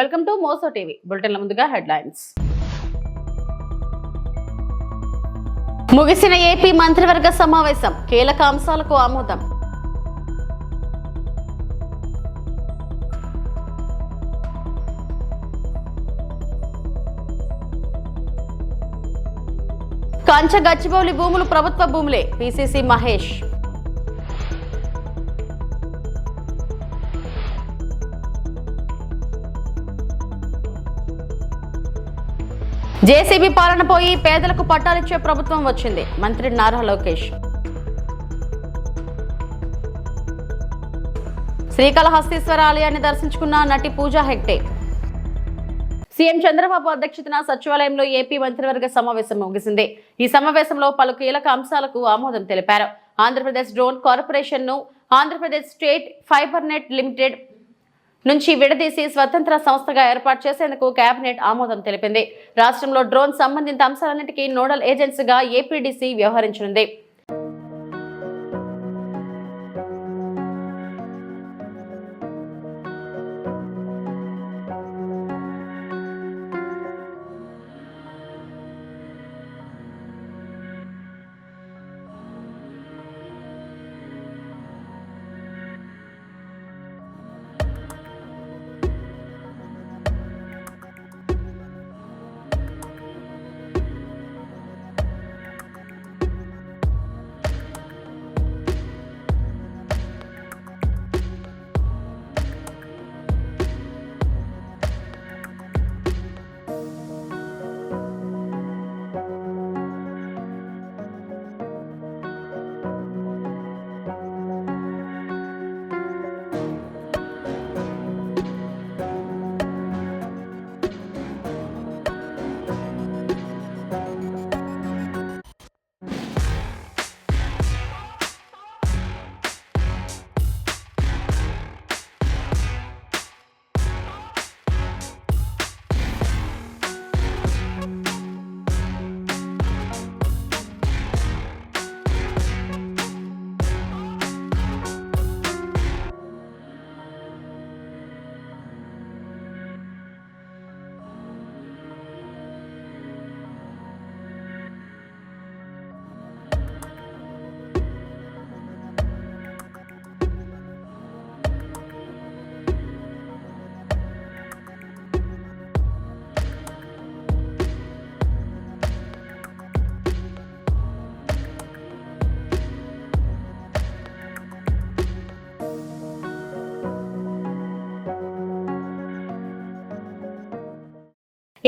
Welcome to Moussa TV బులెటిన్ల ముందుగా headlines. ముగిసిన AP మంత్రివర్గ సమావేశం, కీలక అంశాలకు ఆమోదం. కంచ గచ్చిబౌలి భూములు ప్రభుత్వ భూములే, పీసీసీ మహేష్. జేసీబీ పాలన పోయి పేదలకు పట్టాలిచ్చే ప్రభుత్వం వచ్చింది, మంత్రి నారా లోకేష్. శ్రీకాళహస్తీశ్వర ఆలయాన్ని దర్శించుకున్న నటి పూజా హెగ్డే. సీఎం చంద్రబాబు అధ్యక్షతన సచివాలయంలో ఏపీ మంత్రివర్గ సమావేశం ముగిసింది. ఈ సమావేశంలో పలు కీలక అంశాలకు ఆమోదం తెలిపారు. ఆంధ్రప్రదేశ్ డ్రోన్ కార్పొరేషన్ ను Andhra Pradesh state fibre net limited నుంచి విడదీసి స్వతంత్ర సంస్థగా ఏర్పాటు చేసేందుకు కేబినెట్ ఆమోదం తెలిపింది. రాష్ట్రంలో డ్రోన్ సంబంధిత అంశాలన్నిటికీ నోడల్ ఏజెన్సీగా ఏపీడీసీ వ్యవహరించనుంది.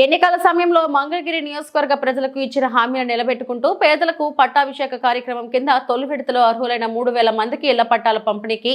ఎన్నికల సమయంలో మంగళగిరి నియోజకవర్గ ప్రజలకు ఇచ్చిన హామీలను నిలబెట్టుకుంటూ పేదలకు పట్టాభిషేక కార్యక్రమం కింద తొలి విడతలో అర్హులైన 3,000 మందికి ఇళ్ల పట్టాల పంపిణీకి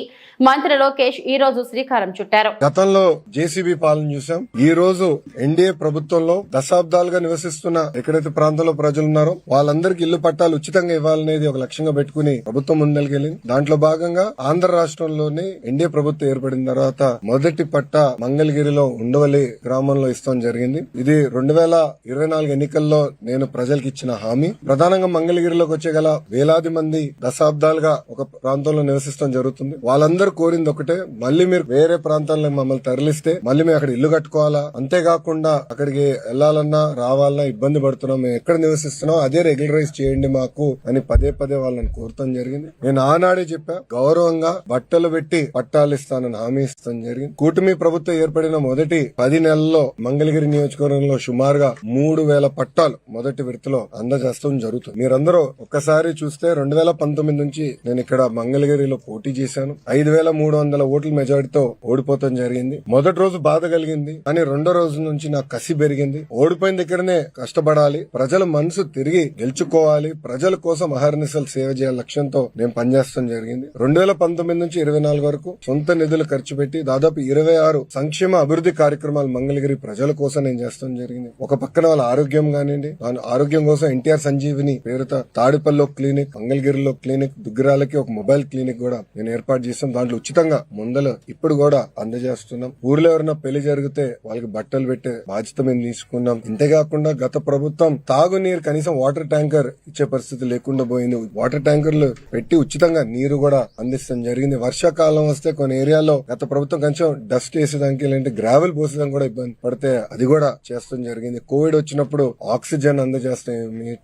మంత్రి లోకేష్ ఈ రోజు శ్రీకారం చుట్టారు. గతంలో జేసీబీ పాలన చూసాం. ఈ రోజు ఎన్డీఏ ప్రభుత్వంలో దశాబ్దాలుగా నివసిస్తున్న ఎక్కడైతే ప్రాంతంలో ప్రజలు ఉన్నారో వాళ్ళందరికీ ఇళ్ల పట్టాలు ఉచితంగా ఇవ్వాలనేది ఒక లక్ష్యంగా పెట్టుకుని ప్రభుత్వం ముందరికెళ్లింది. దాంట్లో భాగంగా ఆంధ్ర రాష్ట్రంలోనే ఎన్డీఏ ప్రభుత్వం ఏర్పడిన తర్వాత మొదటి పట్టా మంగళగిరిలో ఉండవల్లి గ్రామంలో ఇస్తాం జరిగింది. ఇది 2024 ఎన్నికల్లో నేను ప్రజలకు ఇచ్చిన హామీ. ప్రధానంగా మంగళగిరిలోకి వచ్చేగల వేలాది మంది దశాబ్దాలుగా ఒక ప్రాంతంలో నివసిస్తాం జరుగుతుంది. వాళ్ళందరూ కోరింది ఒకటే, మళ్ళీ మీరు వేరే ప్రాంతాల్లో మమ్మల్ని తరలిస్తే మళ్ళీ మేము అక్కడ ఇల్లు కట్టుకోవాలా, అంతేకాకుండా అక్కడికి వెళ్లాలన్నా రావాలన్నా ఇబ్బంది పడుతున్నాం, మేము ఎక్కడ నివసిస్తున్నాం అదే రెగ్యులరైజ్ చేయండి మాకు అని పదే పదే వాళ్ళని కోరటం జరిగింది. నేను ఆనాడే చెప్పా, గౌరవంగా బట్టలు పెట్టి పట్టాలు ఇస్తానని హామీ ఇస్తాం జరిగింది. కూటమి ప్రభుత్వం ఏర్పడిన మొదటి 10 నెలల్లో మంగళగిరి నియోజకవర్గంలో సుమారుగా 3,000 పట్టాలు మొదటి విడతలో అందజేస్తాం జరుగుతుంది. మీరందరూ ఒక్కసారి చూస్తే 2019 నుంచి నేను ఇక్కడ మంగళగిరిలో పోటీ చేశాను. 5,300 ఓట్ల మెజారిటీతో ఓడిపోతాం జరిగింది. మొదటి రోజు బాధ కలిగింది, కానీ రెండో రోజు నుంచి నాకు కసి పెరిగింది. ఓడిపోయిన దగ్గరనే కష్టపడాలి, ప్రజల మనసు తిరిగి గెలుచుకోవాలి, ప్రజల కోసం అహర్నిశలు సేవ చేయాల లక్ష్యంతో నేను పనిచేస్తాం జరిగింది. 2019 నుంచి 24 వరకు సొంత నిధులు ఖర్చు పెట్టి దాదాపు 26 సంక్షేమ అభివృద్ధి కార్యక్రమాలు మంగళగిరి ప్రజల కోసం నేను చేస్తాం చేస్తాం జరిగింది. ఒక పక్కన వాళ్ళ ఆరోగ్యం కానివ్వండి, ఆరోగ్యం కోసం ఎన్టీఆర్ సంజీవిని పేరుతో తాడిపల్లిలో క్లినిక్, మంగళగిరిలో క్లినిక్, దుగ్గిరాలకి ఒక మొబైల్ క్లినిక్ కూడా నేను ఏర్పాటు చేస్తాం. దాంట్లో ఉచితంగా మందులు ఇప్పుడు కూడా అందజేస్తున్నాం. ఊర్లో ఎవరైనా పెళ్లి జరిగితే వాళ్ళకి బట్టలు పెట్టే బాధ్యత మేము తీసుకున్నాం. ఇంతేకాకుండా గత ప్రభుత్వం తాగునీరు కనీసం వాటర్ ట్యాంకర్ ఇచ్చే పరిస్థితి లేకుండా పోయింది. వాటర్ ట్యాంకర్లు పెట్టి ఉచితంగా నీరు కూడా అందిస్తాం జరిగింది. వర్షాకాలం వస్తే కొన్ని ఏరియాలో గత ప్రభుత్వం కొంచెం డస్ట్ వేసేదానికి లేదంటే గ్రావెల్ పోసేదానికి కూడా ఇబ్బంది పడితే అది కూడా చేస్తాం జరిగింది. కోవిడ్ వచ్చినప్పుడు ఆక్సిజన్ అందజేస్తాం,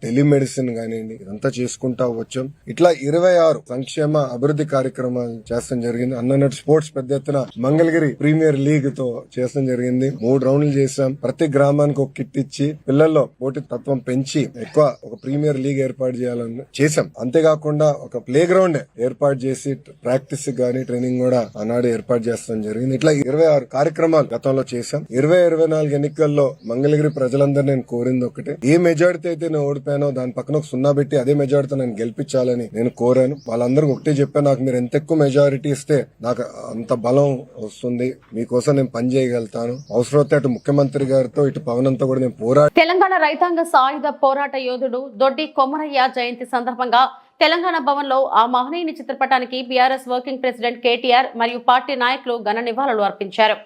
టెలిమెడిసిన్ కానివ్వండి, ఇదంతా చేసుకుంటా వచ్చాం. ఇట్లా 26 సంక్షేమ అభివృద్ధి కార్యక్రమాలు చేస్తాం జరిగింది. అన్నట్టు స్పోర్ట్స్ పెద్ద ఎత్తున మంగళగిరి ప్రీమియర్ లీగ్ తో చేస్తాం జరిగింది. 3 రౌండ్లు చేశాం. ప్రతి గ్రామానికి ఒక కిట్ ఇచ్చి పిల్లల్లో పోటీ తత్వం పెంచి ఎక్కువ ఒక ప్రీమియర్ లీగ్ ఏర్పాటు చేయాలని చేశాం. అంతేకాకుండా ఒక ప్లే గ్రౌండ్ ఏర్పాటు చేసి ప్రాక్టీస్ గానీ ట్రైనింగ్ కూడా ఆనాడు ఏర్పాటు చేస్తాం జరిగింది. ఇట్లా 26 కార్యక్రమాలు గతంలో చేశాం. 2024 ఎన్నికల్లో మంగళగిరి ప్రజలందరూ నేను కోరింది ఒకటే, ఏ మెజారిటీ అయితే నేను ఓడిపోయానో దాని పక్కన ఒక 0 పెట్టి అదే మెజారిటీ నేను గెలిపించాలని నేను కోరాను. వాళ్ళందరికీ ఒకటే చెప్పాను, నాకు మీరు ఎంత ఎక్కువ మెజారిటీ ఇస్తే నాకు అంత బలం వస్తుంది, మీకోసం నేను పని చేయగలుగుతాను. అవసరమైతే అటు ముఖ్యమంత్రి గారితో ఇటు పవన్ అంతా కూడా నేను పోరాడి. తెలంగాణ రైతాంగ సాయుధ పోరాట యోధుడు దొడ్డి కొమరయ్య జయంతి సందర్భంగా తెలంగాణ భవన్ లో ఆ మహనీయుని చిత్రపటానికి బీఆర్ఎస్ వర్కింగ్ ప్రెసిడెంట్ కేటీఆర్ మరియు పార్టీ నాయకులు ఘన నివాళులు అర్పించారు.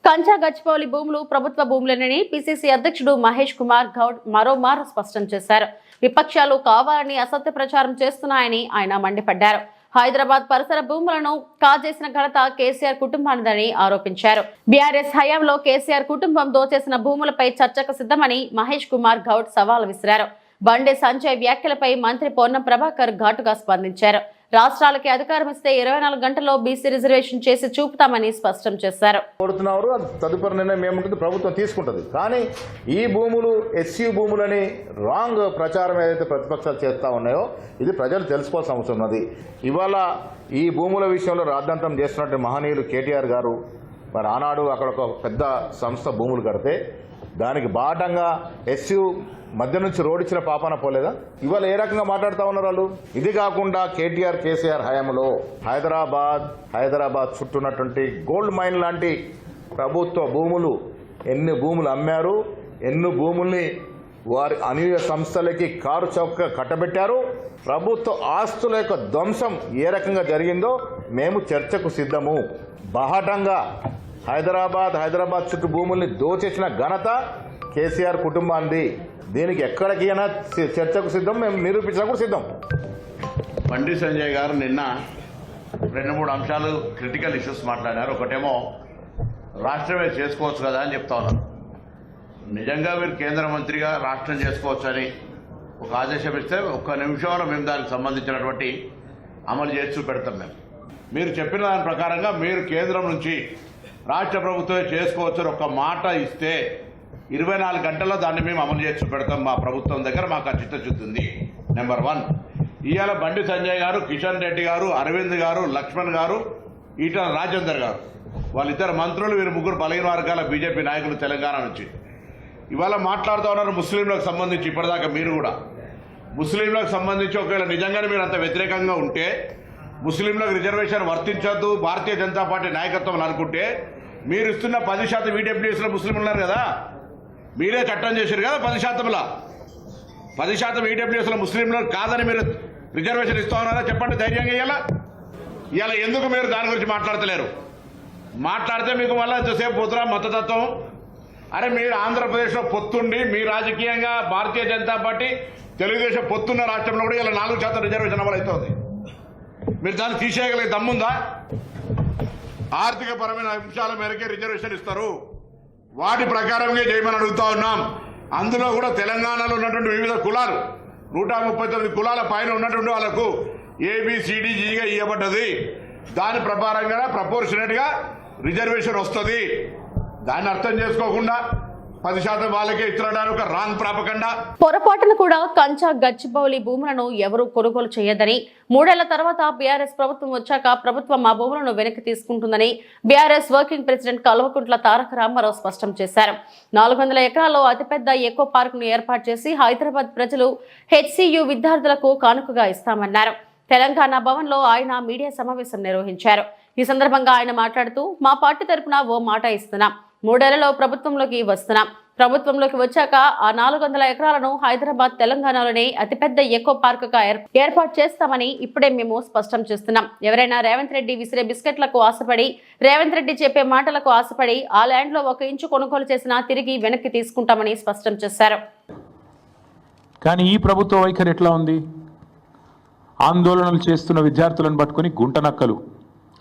కంచా గచ్చిబౌలి భూములు ప్రభుత్వ భూములేనని పిసిసి అధ్యక్షుడు మహేష్ కుమార్ గౌడ్ మరోమారు స్పష్టం చేశారు. విపక్షాలు కావాలని అసత్య ప్రచారం చేస్తున్నాయని ఆయన మండిపడ్డారు. హైదరాబాద్ పరిసర భూములను కాజేసిన ఘనత కేసీఆర్ కుటుంబానిదని ఆరోపించారు. బీఆర్ఎస్ హయాంలో కేసీఆర్ కుటుంబం దోచేసిన భూములపై చర్చకు సిద్ధమని మహేష్ కుమార్ గౌడ్ సవాల్ విసిరారు. బండి సంజయ్ వ్యాఖ్యలపై మంత్రి పొన్నం ప్రభాకర్ ఘాటుగా స్పందించారు. రాష్ట్రాలకి అధికారం ఇస్తే 24 గంటల్లో బీసీ రిజర్వేషన్ చేసి చూపుతామని స్పష్టం చేశారు. తదుపరి నిర్ణయం ఏముంటుంది ప్రభుత్వం తీసుకుంటుంది. కానీ ఈ భూములు ఎస్సీ భూములని రాంగ్ ప్రచారం ఏదైతే ప్రతిపక్షాలు చేస్తూ ఉన్నాయో ఇది ప్రజలు తెలుసుకోవాల్సిన అవసరం ఉన్నది. ఇవాళ ఈ భూముల విషయంలో రాద్ధాంతం చేస్తున్నట్టు మహనీయులు కేటీఆర్ గారు మరి ఆనాడు అక్కడ ఒక పెద్ద సంస్థ భూములు కడితే దానికి బాటంగా ఎస్సీ మధ్య నుంచి రోడ్ ఇచ్చిన పాపాన పోలేదా? ఇవాళ ఏ రకంగా మాట్లాడుతూ ఉన్నారు వాళ్ళు? ఇది కాకుండా కేటీఆర్ కేసీఆర్ హయాంలో హైదరాబాద్ చుట్టూన్నటువంటి గోల్డ్ మైన్ లాంటి ప్రభుత్వ భూములు ఎన్ని భూములు అమ్మారు, ఎన్ని భూముల్ని వారి అనుయ సంస్థలకి కారు చౌక కట్టబెట్టారు. ప్రభుత్వ ఆస్తుల యొక్క ధ్వంసం ఏ రకంగా జరిగిందో మేము చర్చకు సిద్ధము. బాహాటంగా హైదరాబాద్ చుట్టూ భూముల్ని దోచేసిన ఘనత కేసీఆర్ కుటుంబాన్ని. దీనికి ఎక్కడికైనా చర్చకు సిద్ధం, మేము నిరూపించడం కూడా సిద్ధం. బండి సంజయ్ గారు నిన్న 2-3 అంశాలు క్రిటికల్ ఇష్యూస్ మాట్లాడారు. ఒకటేమో రాష్ట్రమే చేసుకోవచ్చు కదా అని చెప్తా ఉన్నారు. నిజంగా మీరు కేంద్ర మంత్రిగా రాష్ట్రం చేసుకోవచ్చు అని ఒక ఆదేశం ఇస్తే 1 నిమిషంలో మేము దానికి సంబంధించినటువంటి అమలు చేసి చూపెడతాం. మీరు చెప్పిన దాని ప్రకారంగా మీరు కేంద్రం నుంచి రాష్ట్ర ప్రభుత్వమే చేసుకోవచ్చు ఒక మాట ఇస్తే 24 గంటల్లో దాన్ని మేము అమలు చేసి చూపెడతాం. మా ప్రభుత్వం దగ్గర మాకు చిత్తశుద్ధి ఉంది. నెంబర్ 1. ఇవాళ బండి సంజయ్ గారు, కిషన్ రెడ్డి గారు, అరవింద్ గారు, లక్ష్మణ్ గారు, ఈటల రాజేందర్ గారు, వాళ్ళిద్దరు మంత్రులు, వీరు 3 బలహీన వర్గాల బీజేపీ నాయకులు తెలంగాణ నుంచి ఇవాళ మాట్లాడుతూ ఉన్నారు. ముస్లింలకు సంబంధించి ఇప్పటిదాకా మీరు కూడా ముస్లింలకు సంబంధించి ఒకవేళ నిజంగానే మీరు అంత వ్యతిరేకంగా ఉంటే ముస్లింలకు రిజర్వేషన్ వర్తించొద్దు భారతీయ జనతా పార్టీ నాయకత్వం అనుకుంటే మీరు ఇస్తున్న 10% ఈడబ్ల్యూఎస్లో ముస్లిం ఉన్నారు కదా, మీరే చట్టం చేశారు కదా 10%లో 10% ఈడబ్ల్యూఎస్లో ముస్లింలు కాదని మీరు రిజర్వేషన్ ఇస్తా ఉన్నారా? చెప్పండి ధైర్యంగా. ఇవాళ ఎందుకు మీరు దాని గురించి మాట్లాడతలేరు? మాట్లాడితే మీకు మళ్ళీ ఎంతసేపు పోతురా మతతత్వం. అరే మీరు ఆంధ్రప్రదేశ్లో పొత్తుండి మీ రాజకీయంగా భారతీయ జనతా పార్టీ తెలుగుదేశం పొత్తున్న రాష్ట్రంలో కూడా ఇలా 4% రిజర్వేషన్ అమలు అవుతుంది. మీరు దాన్ని తీసేయగలిగే దమ్ముందా? ఆర్థిక పరమైన అంశాల మేరకే రిజర్వేషన్ ఇస్తారు, వాటి ప్రకారంగా చేయమని అడుగుతా ఉన్నాం. అందులో కూడా తెలంగాణలో ఉన్నటువంటి వివిధ కులాలు 139 కులాల పైన ఉన్నటువంటి వాళ్లకు ABCDGగా ఇవ్వబడ్డది. దాని ప్రకారంగా ప్రపోర్షనేట్గా రిజర్వేషన్ వస్తుంది. దాన్ని అర్థం చేసుకోకుండా 10% వాళ్ళకే ఇస్తున్నాడు ఒక రాంగ్ ప్రాపకండా. పొరపాటును కూడా కంచా గచ్చిబౌలి భూములను ఎవరూ కొనుగోలు చేయొద్దని, 3 ఏళ్ల తర్వాత బీఆర్ఎస్ ప్రభుత్వం వచ్చాక ప్రభుత్వం ఆ భూములను వెనక్కి తీసుకుంటుందని BRS working president Kalvakuntla Taraka Ramarao స్పష్టం చేశారు. 400 ఎకరాల్లో అతిపెద్ద ఎకో పార్క్ ను ఏర్పాటు చేసి హైదరాబాద్ ప్రజలు HCU విద్యార్థులకు కానుకగా ఇస్తామన్నారు. తెలంగాణ భవన్ లో ఆయన మీడియా సమావేశం నిర్వహించారు. ఈ సందర్భంగా ఆయన మాట్లాడుతూ, మా పార్టీ తరపున ఓ మాట ఇస్తున్నాం, 3 ఏళ్లలో ప్రభుత్వంలోకి వస్తున్నాం. ప్రభుత్వంలోకి వచ్చాక ఆ 400 ఎకరాలను హైదరాబాద్ తెలంగాణలోనే అతిపెద్ద ఎకో పార్క్ గా ఏర్పాటు చేస్తామని ఇప్పుడే మేము స్పష్టం చేస్తున్నాం. ఎవరైనా రేవంత్ రెడ్డి విసిరే బిస్కెట్లకు ఆశపడి, రేవంత్ రెడ్డి చెప్పే మాటలకు ఆశపడి ఆ ల్యాండ్ లో 1 ఇంచు కొనుగోలు చేసినా తిరిగి వెనక్కి తీసుకుంటామని స్పష్టం చేశారు. కానీ ఈ ప్రభుత్వ వైఖరి ఎట్లా ఉంది? ఆందోళనలు చేస్తున్న విద్యార్థులను పట్టుకొని గుంటనక్కలు,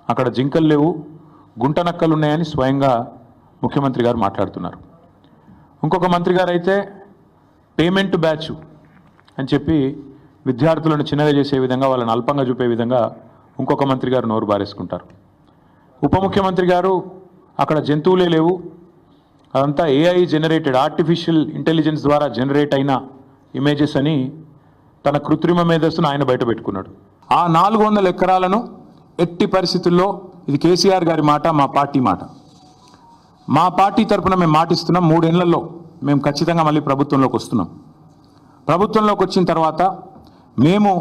అక్కడ జింకలు లేవు, గుంటనక్కలు ఉన్నాయని స్వయంగా ముఖ్యమంత్రి గారు మాట్లాడుతున్నారు. ఇంకొక మంత్రి గారు అయితే పేమెంట్ బ్యాచ్ అని చెప్పి విద్యార్థులను చిన్నగా చేసే విధంగా, వాళ్ళని అల్పంగా చూపే విధంగా ఇంకొక మంత్రి గారు నోరు బారేసుకుంటారు. ఉప ముఖ్యమంత్రి గారు అక్కడ జంతువులే లేవు, అదంతా AI జనరేటెడ్, ఆర్టిఫిషియల్ ఇంటెలిజెన్స్ ద్వారా జనరేట్ అయిన ఇమేజెస్ అని తన కృత్రిమ మేధస్సును ఆయన బయట పెట్టుకున్నాడు. ఆ 400 ఎకరాలను ఎట్టి పరిస్థితుల్లో, ఇది కేసీఆర్ గారి మాట, మా పార్టీ మాట, మా పార్టీ తరఫున మేము మాటిస్తున్నాం, 3 ఏళ్లలో మేము ఖచ్చితంగా మళ్ళీ ప్రభుత్వంలోకి వస్తున్నాం. ప్రభుత్వంలోకి వచ్చిన తర్వాత మేము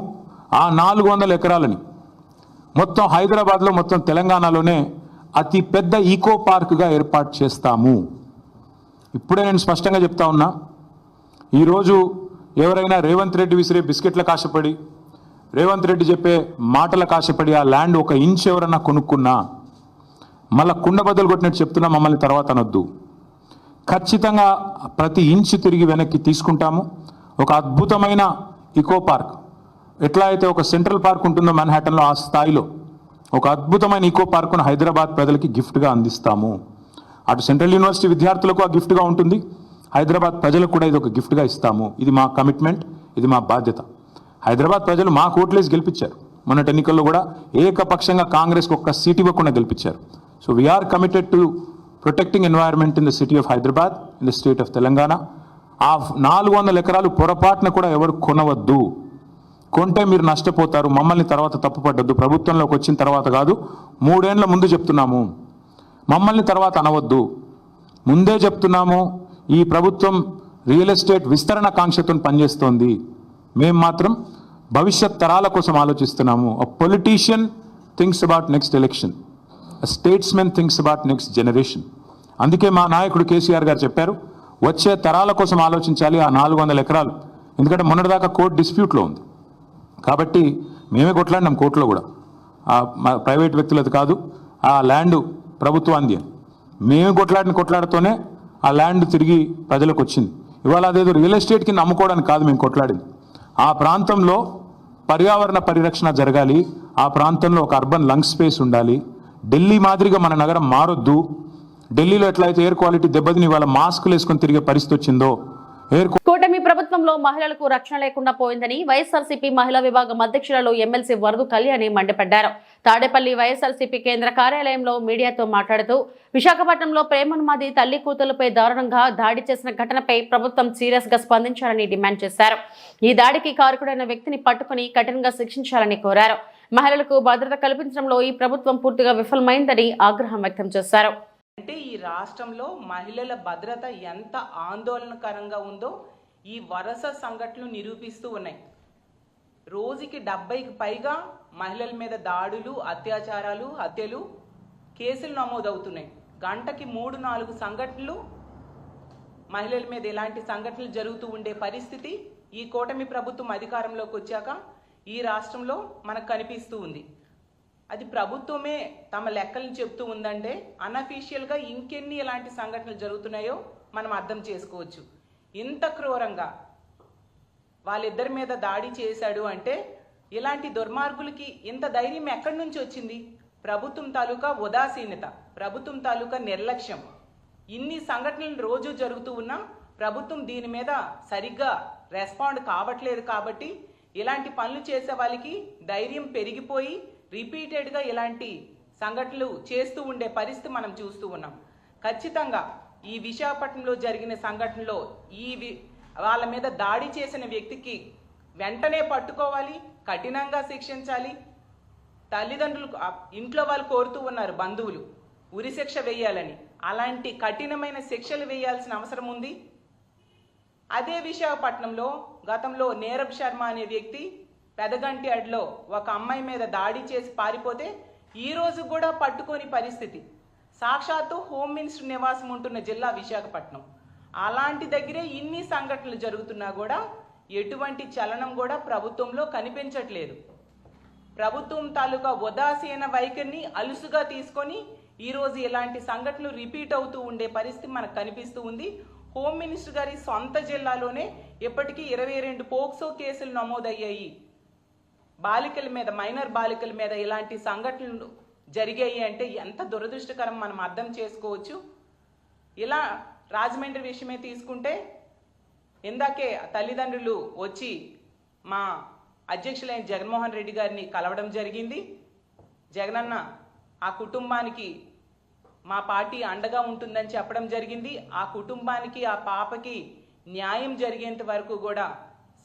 ఆ 400 ఎకరాలని మొత్తం హైదరాబాద్లో, మొత్తం తెలంగాణలోనే అతి పెద్ద ఈకో పార్క్గా ఏర్పాటు చేస్తాము. ఇప్పుడే నేను స్పష్టంగా చెప్తా ఉన్నా, ఈరోజు ఎవరైనా రేవంత్ రెడ్డి విసిరే బిస్కెట్లకు ఆశపడి, రేవంత్ రెడ్డి చెప్పే మాటలకు ఆశపడి ఆ ల్యాండ్ 1 ఇంచ్ ఎవరన్నా కొనుక్కున్నా మళ్ళా కుండ బద్దలు కొట్టినట్టు చెప్తున్నా, మమ్మల్ని తర్వాత అనొద్దు. ఖచ్చితంగా ప్రతి ఇంచు తిరిగి వెనక్కి తీసుకుంటాము. ఒక అద్భుతమైన ఈకో పార్క్, ఎట్లా అయితే ఒక సెంట్రల్ పార్క్ ఉంటుందో మన్హాటన్లో, ఆ స్థాయిలో ఒక అద్భుతమైన ఈకో పార్కును హైదరాబాద్ ప్రజలకి గిఫ్ట్గా అందిస్తాము. అటు సెంట్రల్ యూనివర్సిటీ విద్యార్థులకు ఆ గిఫ్ట్గా ఉంటుంది, హైదరాబాద్ ప్రజలకు కూడా ఇది ఒక గిఫ్ట్గా ఇస్తాము. ఇది మా కమిట్మెంట్, ఇది మా బాధ్యత. హైదరాబాద్ ప్రజలు మా ఓట్లేసి గెలిపించారు. మొన్నటి ఎన్నికల్లో కూడా ఏకపక్షంగా కాంగ్రెస్కి 1 సీట్ ఇవ్వకుండా గెలిపించారు. So we are committed to protecting environment in the city of Hyderabad, in the state of Telangana. ఆ 400 ఎకరాలు పొరపాటున కూడా ఎవరు కొనవద్దు. కొంటే మీరు నష్టపోతారు, మమ్మల్ని తర్వాత తప్పుపడ్డద్దు. ప్రభుత్వంలోకి వచ్చిన తర్వాత కాదు, 3 ఏళ్ల ముందు చెప్తున్నాము, మమ్మల్ని తర్వాత అనవద్దు. ముందే చెప్తున్నాము, ఈ ప్రభుత్వం రియల్ ఎస్టేట్ విస్తరణ కాంక్షతో పనిచేస్తోంది. మేము మాత్రం భవిష్యత్ తరాల కోసం ఆలోచిస్తున్నాము. A politician thinks about next election, a statesmen thinks about next generation. అందుకే మా నాయకుడు కేసీఆర్ గారు చెప్పారు, వచ్చే తరాల కోసం ఆలోచించాలి ఆ 400 ఎకరాలు. ఎందుకంటే మొన్నటిదాకా కోర్టు డిస్ప్యూట్లో ఉంది కాబట్టి మేమే కొట్లాడినాం కోర్టులో కూడా, ప్రైవేట్ వ్యక్తులది కాదు, ఆ ల్యాండ్ ప్రభుత్వాంది అని. మేము కొట్లాడుతూనే ఆ ల్యాండ్ తిరిగి ప్రజలకు వచ్చింది. ఇవాళ అదేదో రియల్ ఎస్టేట్ కింద అమ్ముకోవడానికి కాదు మేము కొట్లాడింది. ఆ ప్రాంతంలో పర్యావరణ పరిరక్షణ జరగాలి, ఆ ప్రాంతంలో ఒక అర్బన్ లంగ్ స్పేస్ ఉండాలి. ఢిల్లీ మాదిరిగా మన నగరం మారొద్దు. ఢిల్లీలో ఎట్లయితే ఎయిర్ క్వాలిటీ దెబ్బతిని ఇవాళ మాస్కులు వేసుకొని తిరిగే పరిస్థితి వచ్చిందో, కూటమి ప్రభుత్వంలో మహిళలకు రక్షణ లేకుండా పోయిందని వైఎస్ఆర్సీపీ మహిళా విభాగం అధ్యక్షురాలు ఎమ్మెల్సీ వరదు కళ్యాణి మండిపడ్డారు. తాడేపల్లి వైఎస్ఆర్సీపీ కేంద్ర కార్యాలయంలో మీడియాతో మాట్లాడుతూ, విశాఖపట్నంలో ప్రేమనుమాది తల్లి కూతురులపై దారుణంగా దాడి చేసిన ఘటనపై ప్రభుత్వం సీరియస్ గా స్పందించాలని డిమాండ్ చేశారు. ఈ దాడికి కారకుడైన వ్యక్తిని పట్టుకుని కఠినంగా శిక్షించాలని కోరారు. మహిళలకు భద్రత కల్పించడంలో ఈ ప్రభుత్వం పూర్తిగా విఫలమైందని ఆగ్రహం వ్యక్తం చేశారు. అంటే ఈ రాష్ట్రంలో మహిళల భద్రత ఎంత ఆందోళనకరంగా ఉందో ఈ వరుస సంఘటనలు నిరూపిస్తూ ఉన్నాయి. రోజుకి 70కి పైగా మహిళల మీద దాడులు, అత్యాచారాలు, హత్యలు, కేసులు నమోదవుతున్నాయి. గంటకి 3-4 సంఘటనలు మహిళల మీద ఇలాంటి సంఘటనలు జరుగుతూ ఉండే పరిస్థితి ఈ కూటమి ప్రభుత్వం అధికారంలోకి వచ్చాక ఈ రాష్ట్రంలో మనకు కనిపిస్తూ ఉంది. అది ప్రభుత్వమే తమ లెక్కలను చెప్తూ ఉందంటే అన్అఫీషియల్గా ఇంకెన్ని ఇలాంటి సంఘటనలు జరుగుతున్నాయో మనం అర్థం చేసుకోవచ్చు. ఇంత క్రూరంగా వాళ్ళిద్దరి మీద దాడి చేశాడు అంటే ఇలాంటి దుర్మార్గులకి ఇంత ధైర్యం ఎక్కడి నుంచి వచ్చింది? ప్రభుత్వం తాలూకా ఉదాసీనత, ప్రభుత్వం తాలూకా నిర్లక్ష్యం. ఇన్ని సంఘటనలు రోజు జరుగుతూ ఉన్నా ప్రభుత్వం దీని మీద సరిగ్గా రెస్పాండ్ కావట్లేదు. కాబట్టి ఇలాంటి పనులు చేసే వాళ్ళకి ధైర్యం పెరిగిపోయి రిపీటెడ్గా ఇలాంటి సంఘటనలు చేస్తూ ఉండే పరిస్థితి మనం చూస్తూ ఉన్నాం. ఖచ్చితంగా ఈ విశాఖపట్నంలో జరిగిన సంఘటనలో వాళ్ళ మీద దాడి చేసిన వ్యక్తికి వెంటనే పట్టుకోవాలి, కఠినంగా శిక్షించాలి. తల్లిదండ్రులు ఇంట్లో వాళ్ళు కోరుతూ ఉన్నారు, బంధువులు ఉరిశిక్ష వేయాలని. అలాంటి కఠినమైన శిక్షలు వేయాల్సిన అవసరం ఉంది. అదే విశాఖపట్నంలో గతంలో నీరబ్ శర్మ అనే వ్యక్తి పెదగంటి అడిలో ఒక అమ్మాయి మీద దాడి చేసి పారిపోతే ఈ రోజు కూడా పట్టుకోని పరిస్థితి. సాక్షాత్తు హోమ్ మినిస్టర్ నివాసం ఉంటున్న జిల్లా విశాఖపట్నం. అలాంటి దగ్గరే ఇన్ని సంఘటనలు జరుగుతున్నా కూడా ఎటువంటి చలనం కూడా ప్రభుత్వంలో కనిపించట్లేదు. ప్రభుత్వం తాలూకా ఉదాసీన వైఖరిని అలుసుగా తీసుకొని ఈరోజు ఇలాంటి సంఘటనలు రిపీట్ అవుతూ ఉండే పరిస్థితి మనకు కనిపిస్తూ ఉంది. హోమ్ మినిస్టర్ గారి సొంత జిల్లాలోనే ఇప్పటికీ 22 పోక్సో కేసులు నమోదయ్యాయి. బాలికల మీద, మైనర్ బాలికల మీద ఇలాంటి సంఘటనలు జరిగాయి అంటే ఎంత దురదృష్టకరం మనం అర్థం చేసుకోవచ్చు. ఇలా రాజమండ్రి విషయమే తీసుకుంటే ఇందాకే తల్లిదండ్రులు వచ్చి మా అధ్యక్షులైన జగన్మోహన్ రెడ్డి గారిని కలవడం జరిగింది. జగనన్న ఆ కుటుంబానికి మా పార్టీ అండగా ఉంటుందని చెప్పడం జరిగింది. ఆ కుటుంబానికి, ఆ పాపకి న్యాయం జరిగేంత వరకు కూడా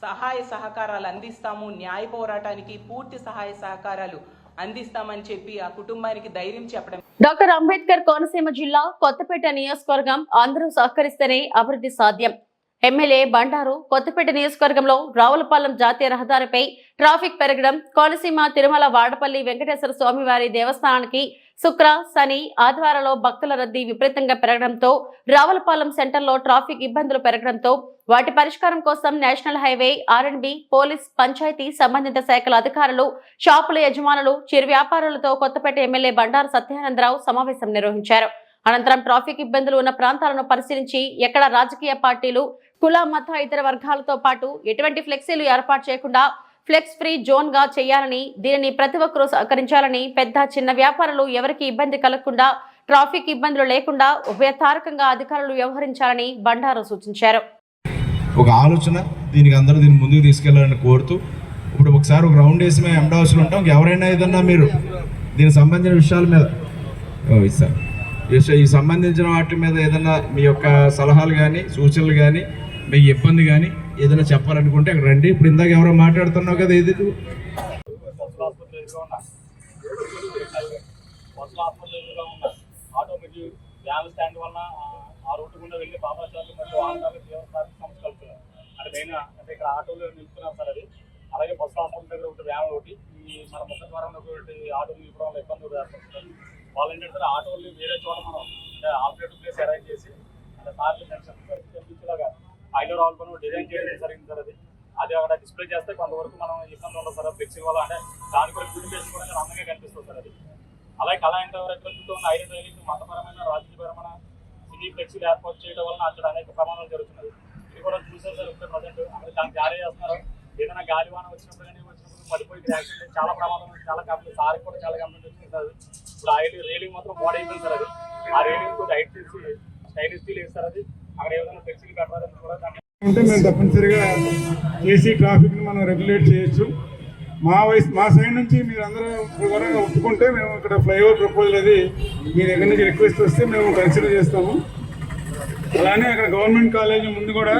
సహాయ సహకారాలు అందిస్తాము, న్యాయ పోరాటానికి పూర్తి సహాయ సహకారాలు అందిస్తామని చెప్పి ఆ కుటుంబానికి ధైర్యం చెప్పడం. డాక్టర్ అంబేద్కర్ కోనసీమ జిల్లా కొత్తపేట నియోజకవర్గం అందరూ సహకరిస్తేనే అభివృద్ధి సాధ్యం. ఎమ్మెల్యే బండారు కొత్తపేట నియోజకవర్గంలో రావులపాలెం జాతీయ రహదారిపై ట్రాఫిక్ పెరగడం, కోనసీమ తిరుమల వాడపల్లి వెంకటేశ్వర స్వామివారి దేవస్థానానికి శుక్ర, శని, ఆదివారాల్లో భక్తుల రద్దీ విపరీతంగా పెరగడంతో రావులపాలెం సెంటర్లో ట్రాఫిక్ ఇబ్బందులు పెరగడంతో వాటి పరిష్కారం కోసం national highway, R&B, police, panchayat సంబంధిత శాఖల అధికారులు, షాపుల యజమానులు, చిరు వ్యాపారులతో కొత్తపేట ఎమ్మెల్యే బండారు సత్యానందరావు సమావేశం నిర్వహించారు. అనంతరం ట్రాఫిక్ ఇబ్బందులు ఉన్న ప్రాంతాలను పరిశీలించి ఎక్కడ రాజకీయ పార్టీలు, కుల, మత, ఇతర వర్గాలతో పాటు ఎటువంటి ఫ్లెక్సీలు ఏర్పాటు చేయకుండా ఫ్లెక్స్ ఫ్రీ జోన్ గా చేయాలని, దీనిని ప్రతి ఒక్కరూ సహకరించాలని, పెద్ద చిన్న వ్యాపారులు ఎవరికి ఇబ్బంది కలగకుండా, ట్రాఫిక్ ఇబ్బందులు లేకుండా ఉభయతారకంగా అధికారులు వ్యవహరించాలని బండారు సూచించారు. ఒక ఆలోచన దీనికి అందరూ దీన్ని ముందుకు తీసుకెళ్లాలని కోరుతూ, ఇప్పుడు ఒకసారి ఒక రౌండ్ వేసి మేము ఎండ్ హౌస్లో ఉంటాం. ఎవరైనా ఏదన్నా మీరు దీనికి సంబంధించిన విషయాల మీద ఈ సంబంధించిన వాటి మీద ఏదైనా మీ యొక్క సలహాలు కానీ, సూచనలు కానీ, మీ ఇబ్బంది కానీ ఏదైనా చెప్పాలనుకుంటే అక్కడ రండి. ఇప్పుడు ఇందాక ఎవరో మాట్లాడుతున్నావు కదా, ఇది ఆటోమేటిక్ వ్యాన్ స్టాండ్ వల్ల ఆ రోడ్డు గుండా వెళ్ళి బాబాసార్లు మరియు ఆంధ్రాలు సమస్య కలుగుతున్నారు. అది మెయిన్ అంటే ఇక్కడ ఆటోలు నిలుపుతున్నారు సార్. అది అలాగే బస్సు హాస్పిటల్ దగ్గర ఒకటి వ్యాన్ ఒకటి, ఈ మన ముఖ్య ద్వారంలో ఒకటి ఆటోలు నిలపడం వల్ల ఇబ్బంది కూడా ఏర్పడుతుంది. వాళ్ళు ఏంటంటే సార్ ఆటోలు వేరే చోట మనం అంటే ఆల్టర్నేటివ్ ప్లేస్ అరేంజ్ చేసి అంటే సార్లు కనిపించేలాగా ఐలో రావాలి పని డిజైన్ చేయడం జరిగింది సార్. అది అక్కడ డిస్ప్లే చేస్తే కొంతవరకు మనం ఇబ్బంది ఉండదు సార్. ఫ్లెక్సీ వల్ల అంటే దాని కూడా ప్యూరిఫికేషన్ కూడా అందంగా కనిపిస్తుంది సార్. అది అలాగే కళాయంతో ఉన్న ఐరన్ రైలింగ్ మతపరమైన, రాజకీయపరమైన సిటీ ఫ్లెక్సీలు ఏర్పాటు చేయడం వలన అక్కడ అనేక ప్రమాదాలు జరుగుతున్నాయి. ఇది కూడా చూసారు సార్. ఇప్పుడు ప్రజెంట్ అక్కడ దానికి జారీ చేస్తున్నారు. ఏదైనా గాలివాన వచ్చినప్పుడు కానీ పడిపోయి యాక్సిడెంట్ చాలా ప్రమాదం, చాలా కంప్లైంట్ సార్ కూడా చాలా కంప్లైంట్ వచ్చింది సార్. ఇప్పుడు ఆ రైలింగ్ మాత్రం బాడీ అయిపోయింది సార్. అది ఆ రైలింగ్ కూడా హైట్ చేసి స్టైలిష్ స్టీల్ వేస్తారు. అది అక్కడ ఏదైనా ఫ్లెక్సీలు పెట్టాలని కూడా అంటే మేము తప్పనిసరిగా చేసి ట్రాఫిక్ని మనం రెగ్యులేట్ చేయొచ్చు. మా సైడ్ నుంచి మీరు అందరూ కూడా ఒప్పుకుంటే మేము ఇక్కడ ఫ్లైఓవర్ ప్రపోజల్ అది మీ దగ్గర నుంచి రిక్వెస్ట్ వస్తే మేము కన్సిడర్ చేస్తాము. అలానే అక్కడ గవర్నమెంట్ కాలేజీ ముందు కూడా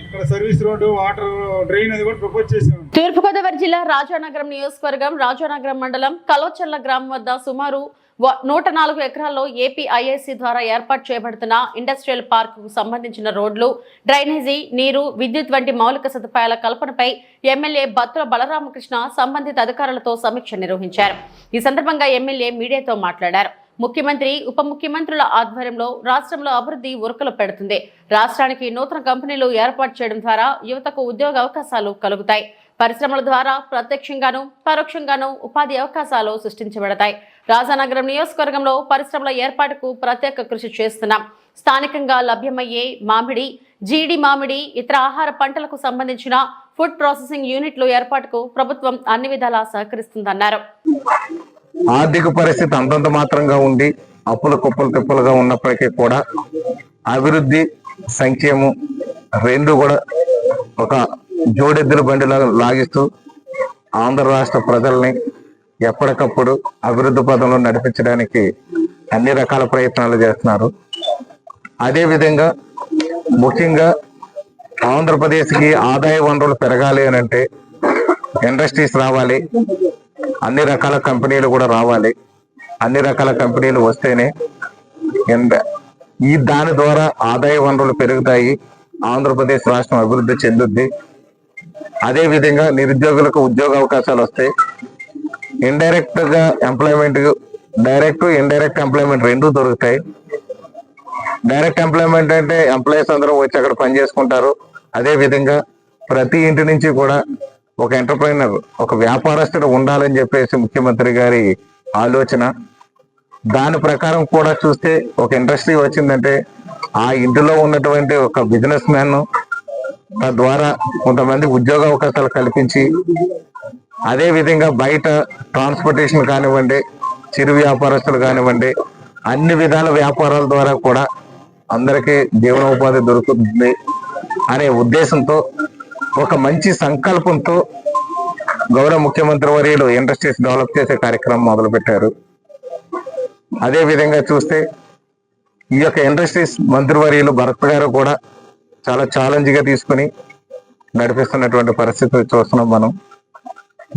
ఇక్కడ సర్వీస్ రోడ్డు, వాటర్ డ్రైన్ అది కూడా ప్రపోజ్ చేసాము. తూర్పుగోదావరి జిల్లా రాజానగరం నియోజకవర్గం రాజానగరం మండలం కలోచర్ల గ్రామం వద్ద సుమారు 104 ఎకరాల్లో APIIC ద్వారా ఏర్పాటు చేయబడుతున్న ఇండస్ట్రియల్ పార్క్ కు సంబంధించిన రోడ్లు, డ్రైనేజీ, నీరు, విద్యుత్ వంటి మౌలిక సదుపాయాల కల్పనపై ఎమ్మెల్యే బత్తుల బలరామకృష్ణ సంబంధిత అధికారులతో సమీక్ష నిర్వహించారు. ఈ సందర్భంగా ఎమ్మెల్యే మీడియాతో మాట్లాడారు. ముఖ్యమంత్రి, ఉప ముఖ్యమంత్రుల ఆధ్వర్యంలో రాష్ట్రంలో అభివృద్ధి ఉరకలు పెడుతుంది. రాష్ట్రానికి నూతన కంపెనీలు ఏర్పాటు చేయడం ద్వారా యువతకు ఉద్యోగ అవకాశాలు కలుగుతాయి. పరిశ్రమల ద్వారా ప్రత్యక్షంగాను పరోక్షంగాను ఉపాధి అవకాశాలు సృష్టించబడతాయి. రాజానగరం నియోజకవర్గంలో పరిశ్రమల ఏర్పాటుకు ప్రత్యేక కృషి చేస్తున్నాం. స్థానికంగా లభ్యమయ్యే మామిడి, జీడి మామిడి, ఇతర ఆహార పంటలకు సంబంధించిన ఫుడ్ ప్రాసెసింగ్ యూనిట్లు ఏర్పాటుకు ప్రభుత్వం అన్ని విధాలా సహకరిస్తుందన్నారు. ఆర్థిక పరిస్థితి అంతంత మాత్రంగా ఉండి అప్పుల కుప్పలు తిప్పలుగా ఉన్నప్పటికీ కూడా అభివృద్ధి, సంక్షేమం రెండు కూడా ఒక జోడెద్దుల బండిలా లాగిస్తూ ఆంధ్ర రాష్ట్ర ప్రజల్ని ఎప్పటికప్పుడు అభివృద్ధి పదంలో నడిపించడానికి అన్ని రకాల ప్రయత్నాలు చేస్తున్నారు. అదేవిధంగా ముఖ్యంగా ఆంధ్రప్రదేశ్కి ఆదాయ వనరులు పెరగాలి అని అంటే ఇండస్ట్రీస్ రావాలి, అన్ని రకాల కంపెనీలు కూడా రావాలి. అన్ని రకాల కంపెనీలు వస్తేనే దాని ద్వారా ఆదాయ వనరులు పెరుగుతాయి, ఆంధ్రప్రదేశ్ రాష్ట్రం అభివృద్ధి చెందుద్ది. అదేవిధంగా నిరుద్యోగులకు ఉద్యోగ అవకాశాలు వస్తాయి. ఇండైరెక్ట్ గా ఎంప్లాయ్మెంట్, డైరెక్ట్ ఇండైరెక్ట్ ఎంప్లాయ్మెంట్ రెండూ దొరుకుతాయి. డైరెక్ట్ ఎంప్లాయ్మెంట్ అంటే ఎంప్లాయీస్ అందరూ వచ్చి అక్కడ పని చేసుకుంటారు. అదే విధంగా ప్రతి ఇంటి నుంచి కూడా ఒక ఎంటర్ప్రైనర్, ఒక వ్యాపారస్తుడు ఉండాలని చెప్పేసి ముఖ్యమంత్రి గారి ఆలోచన. దాని ప్రకారం కూడా చూస్తే ఒక ఇండస్ట్రీ వచ్చిందంటే ఆ ఇంటిలో ఉన్నటువంటి ఒక బిజినెస్ మ్యాన్ తద్వారా కొంతమంది ఉద్యోగ అవకాశాలు కల్పించి, అదే విధంగా బయట ట్రాన్స్పోర్టేషన్ కానివ్వండి, చిరు వ్యాపారస్తులు కానివ్వండి, అన్ని విధాల వ్యాపారాల ద్వారా కూడా అందరికీ జీవనోపాధి దొరుకుతుంది అనే ఉద్దేశంతో, ఒక మంచి సంకల్పంతో గౌరవ ముఖ్యమంత్రి వర్యులు ఇండస్ట్రీస్ డెవలప్ చేసే కార్యక్రమం మొదలుపెట్టారు. అదే విధంగా చూస్తే ఈ యొక్క ఇండస్ట్రీస్ మంత్రివర్యులు భరత్ గారు కూడా చాలా ఛాలెంజ్ గా తీసుకుని నడిపిస్తున్నటువంటి పరిస్థితి చూస్తున్నాం మనం.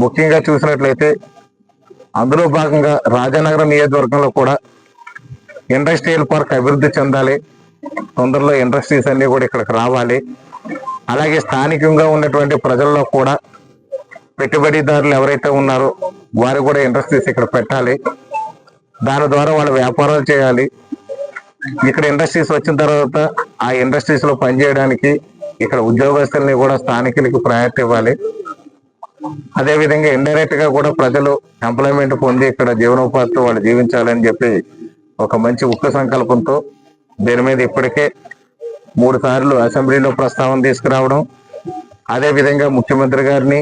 ముఖ్యంగా చూసినట్లయితే అందులో భాగంగా రాజానగరం నియోజకవర్గంలో కూడా ఇండస్ట్రియల్ పార్క్ అభివృద్ధి చెందాలి, తొందరలో ఇండస్ట్రీస్ అన్ని కూడా ఇక్కడికి రావాలి. అలాగే స్థానికంగా ఉన్నటువంటి ప్రజల్లో కూడా పెట్టుబడిదారులు ఎవరైతే ఉన్నారో వారు కూడా ఇండస్ట్రీస్ ఇక్కడ పెట్టాలి, దాని ద్వారా వాళ్ళ వ్యాపారాలు చేయాలి. ఇక్కడ ఇండస్ట్రీస్ వచ్చిన తర్వాత ఆ ఇండస్ట్రీస్ లో పనిచేయడానికి ఇక్కడ ఉద్యోగస్తుల్ని కూడా స్థానికులకి ప్రయారిటీ ఇవ్వాలి. అదేవిధంగా ఇండైరెక్ట్ గా కూడా ప్రజలు ఎంప్లాయ్మెంట్ పొంది ఇక్కడ జీవనోపాధితో వాళ్ళు జీవించాలని చెప్పి ఒక మంచి ఉక్కు సంకల్పంతో దీని మీద ఇప్పటికే 3 సార్లు అసెంబ్లీలో ప్రస్తావన తీసుకురావడం, అదే విధంగా ముఖ్యమంత్రి గారిని,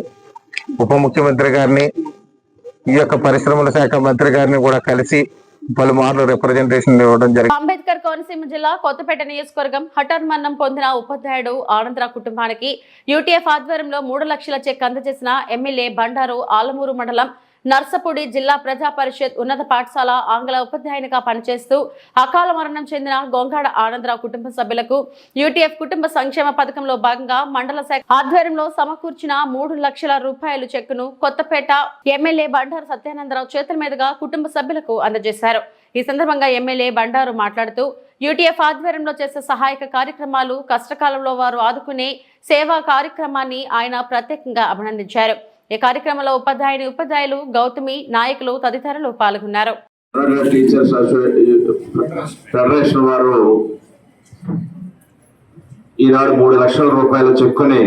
ఉప ముఖ్యమంత్రి గారిని, ఈ యొక్క పరిశ్రమల శాఖ మంత్రి గారిని కూడా కలిసి పలుమార్లు రిప్రజెంటేషన్ ఇవ్వడం జరిగింది. అంబేద్కర్ కోనసీమ జిల్లా కొత్తపేట నియోజకవర్గం హఠాన్మరణం పొందిన ఉపాధ్యాయుడు ఆనందరావు కుటుంబానికి యూటీఎఫ్ ఆధ్వర్యంలో 3 లక్షల చెక్ అందజేసిన ఎమ్మెల్యే బండారు ఆలమూరు మండలం నర్సపూడి జిల్లా ప్రజా పరిషత్ ఉన్నత పాఠశాల ఆంగ్ల ఉపాధ్యాయునిగా పనిచేస్తూ అకాల మరణం చెందిన గొంగాడ ఆనందరావు కుటుంబ సభ్యులకు యూటీఎఫ్ కుటుంబ సంక్షేమ పథకంలో భాగంగా మండల శాఖ ఆధ్వర్యంలో సమకూర్చిన 3 లక్షల రూపాయల చెక్కును కొత్తపేట ఎమ్మెల్యే బండారు సత్యానందరావు చేతుల మీదుగా కుటుంబ సభ్యులకు అందజేశారు. ఈ సందర్భంగా ఎమ్మెల్యే బండారు మాట్లాడుతూ యూటీఎఫ్ ఆధ్వర్యంలో చేసే సహాయక కార్యక్రమాలు, కష్టకాలంలో వారు ఆదుకునే సేవా కార్యక్రమాన్ని ఆయన ప్రత్యేకంగా అభినందించారు. ఈ కార్యక్రమంలో ఉపాధ్యాయులు గౌతమి, నాయకులు తదితరులు పాల్గొన్నారు. టీచర్స్ ఫెడరేషన్ వారు ఈనాడు 3 లక్షల రూపాయల చెక్కుని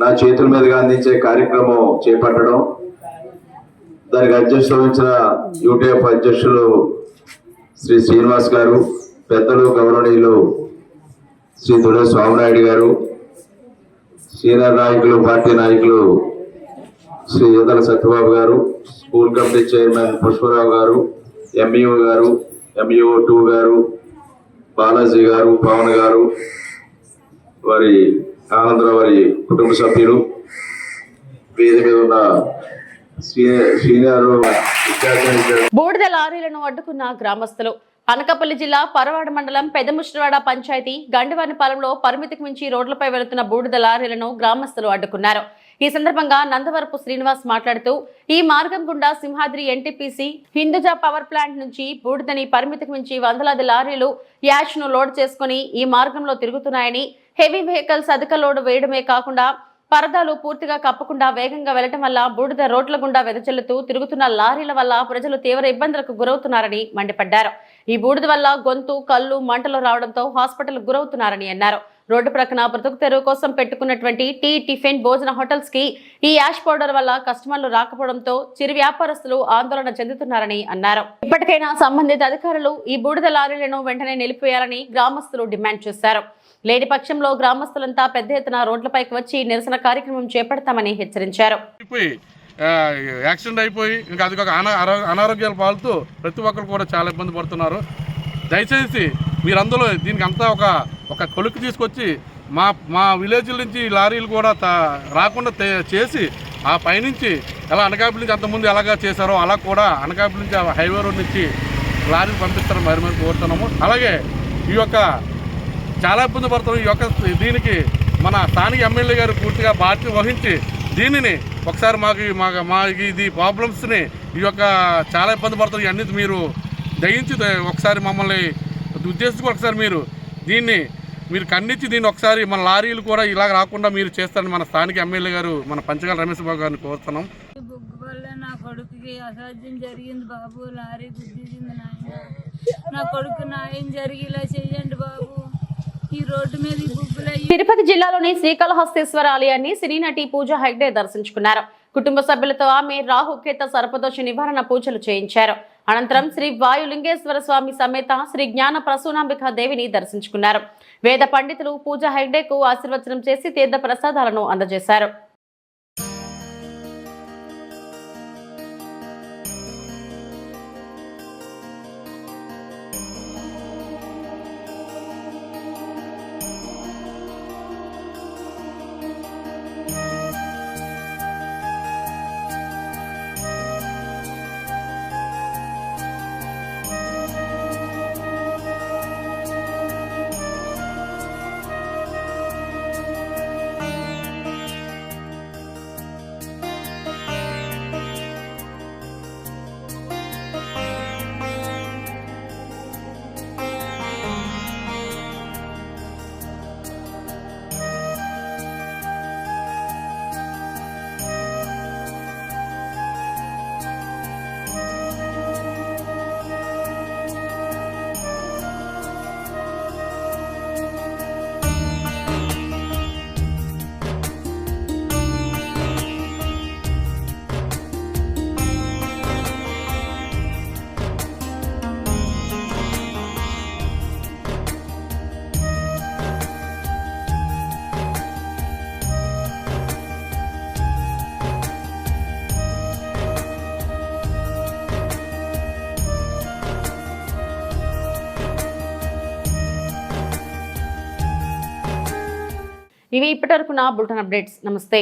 నా చేతుల మీదుగా అందించే కార్యక్రమం చేపట్టడం, దానికి అధ్యక్షత వహించిన యూటీఎఫ్ అధ్యక్షులు శ్రీ శ్రీనివాస్ గారు, పెద్దలు గౌరవనీయులు శ్రీ తులే స్వామినాయుడు గారు, సీనియర్ నాయకులు, పార్టీ నాయకులు శ్రీ యుదల సత్యబాబు గారు, స్కూల్ కమిటీ చైర్మన్ పుష్పరావు గారు, ఎంఈఓ గారు, ఎంఈఓ 2 గారు, బాలాజీ గారు, పవన్ గారు, వారి ఆనందరావు వారి కుటుంబ సభ్యులు, వేదిక మీద ఉన్న సీనియర్ విద్యార్థి. బూడిద లారీలను అడ్డుకున్న గ్రామస్తులు. అనకాపల్లి జిల్లా పరవాడ మండలం పెదముష్టివాడ పంచాయతీ గండివానిపాలెంలో పరిమితికి మించి రోడ్లపై వెళుతున్న బూడిద లారీలను గ్రామస్తులు అడ్డుకున్నారు. ఈ సందర్భంగా నందవరపు శ్రీనివాస్ మాట్లాడుతూ ఈ మార్గం గుండా Simhadri NTPC Hinduja power plant నుంచి బూడిదని పరిమితికి మించి వందలాది లారీలు యాష్ ను లోడ్ చేసుకుని ఈ మార్గంలో తిరుగుతున్నాయని, హెవీ వెహికల్స్ అధిక లోడ్ వేయడమే కాకుండా పరదాలు పూర్తిగా కప్పకుండా వేగంగా వెళ్లడం వల్ల బూడిద రోడ్ల గుండా వెదజల్లుతూ తిరుగుతున్న లారీల వల్ల ప్రజలు తీవ్ర ఇబ్బందులకు గురవుతున్నారని మండిపడ్డారు. ఈ బూడిద వల్ల గొంతు, కళ్ళు మంటలు రావడంతో హాస్పిటల్ గురవుతున్నారని అన్నారు. రోడ్డు ప్రక్కన బ్రతుకు తెరువు కోసం పెట్టుకున్నటువంటి టీ, టిఫిన్, భోజన హోటల్స్ కి ఈ యాష్ పౌడర్ వల్ల కస్టమర్లు రాకపోవడంతో చిరు వ్యాపారస్తులు ఆందోళన చెందుతున్నారని అన్నారు. ఇప్పటికైనా సంబంధిత అధికారులు ఈ బూడిద లారీలను వెంటనే నిలిపివేయాలని గ్రామస్తులు డిమాండ్ చేశారు. లేని పక్షంలో గ్రామస్తులంతా పెద్ద ఎత్తున రోడ్లపైకి వచ్చి నిరసన కార్యక్రమం చేపడతామని హెచ్చరించారు. యాక్సిడెంట్ అయిపోయి ఇంకా అది ఒక అనారోగ్యాలు పాలుతూ ప్రతి ఒక్కరు కూడా చాలా ఇబ్బంది పడుతున్నారు. దయచేసి మీరందరూ దీనికి అంతా ఒక కొలుక్కి తీసుకొచ్చి మా విలేజ్ల నుంచి లారీలు కూడా రాకుండా చేసి ఆ పైనుంచి ఎలా అనకాపల్లి నుంచి అంతకుముందు ఎలాగా చేశారో అలా కూడా అనకాపల్లి నుంచి హైవే రోడ్ నుంచి లారీలు పంపిస్తారని మరి కోరుతున్నాము. అలాగే ఈ యొక్క చాలా ఇబ్బంది పడుతున్నాం. ఈ యొక్క దీనికి మన స్థానిక ఎమ్మెల్యే గారు పూర్తిగా బాధ్యత వహించి దీనిని ఒకసారి మాకు ఇది ప్రాబ్లమ్స్ని ఈ యొక్క చాలా ఇబ్బంది పడుతుంది ఇవన్నీ మీరు దయించి ఒకసారి మమ్మల్ని ఉద్దేశించి ఒకసారి మీరు ఖండించి దీన్ని ఒకసారి మన లారీలు కూడా ఇలా రాకుండా మీరు చేస్తారని మన స్థానిక ఎమ్మెల్యే గారు మన పంచగాల రమేష్ బాబు గారిని కోరుతున్నాం. బుగ్గు వల్ల నా కొడుకుకి అసాధ్యం జరిగింది బాబు, లారీ గుద్దింది నాయన. నా కొడుకు న్యాయం జరిగేలా చెయ్యండి బాబు. ఈ రోడ్డు మీద ఈ బుగ్గులు తిరుపతి జిల్లాలోని శ్రీకాళహస్తీశ్వర ఆలయాన్ని సినీ నటి పూజా హెగ్డే దర్శించుకున్నారు. కుటుంబ సభ్యులతో ఆమె రాహుకేత సర్పదోష నివారణ పూజలు చేయించారు. అనంతరం శ్రీ వాయులింగేశ్వర స్వామి సమేత శ్రీ జ్ఞాన ప్రసూనాంబిక దేవిని దర్శించుకున్నారు. వేద పండితులు పూజా హెగ్డేకు ఆశీర్వచనం చేసి తీర్థ ప్రసాదాలను అందజేశారు. ఇవి ఇప్పటివరకు నా బులెటిన్ అప్డేట్స్. నమస్తే.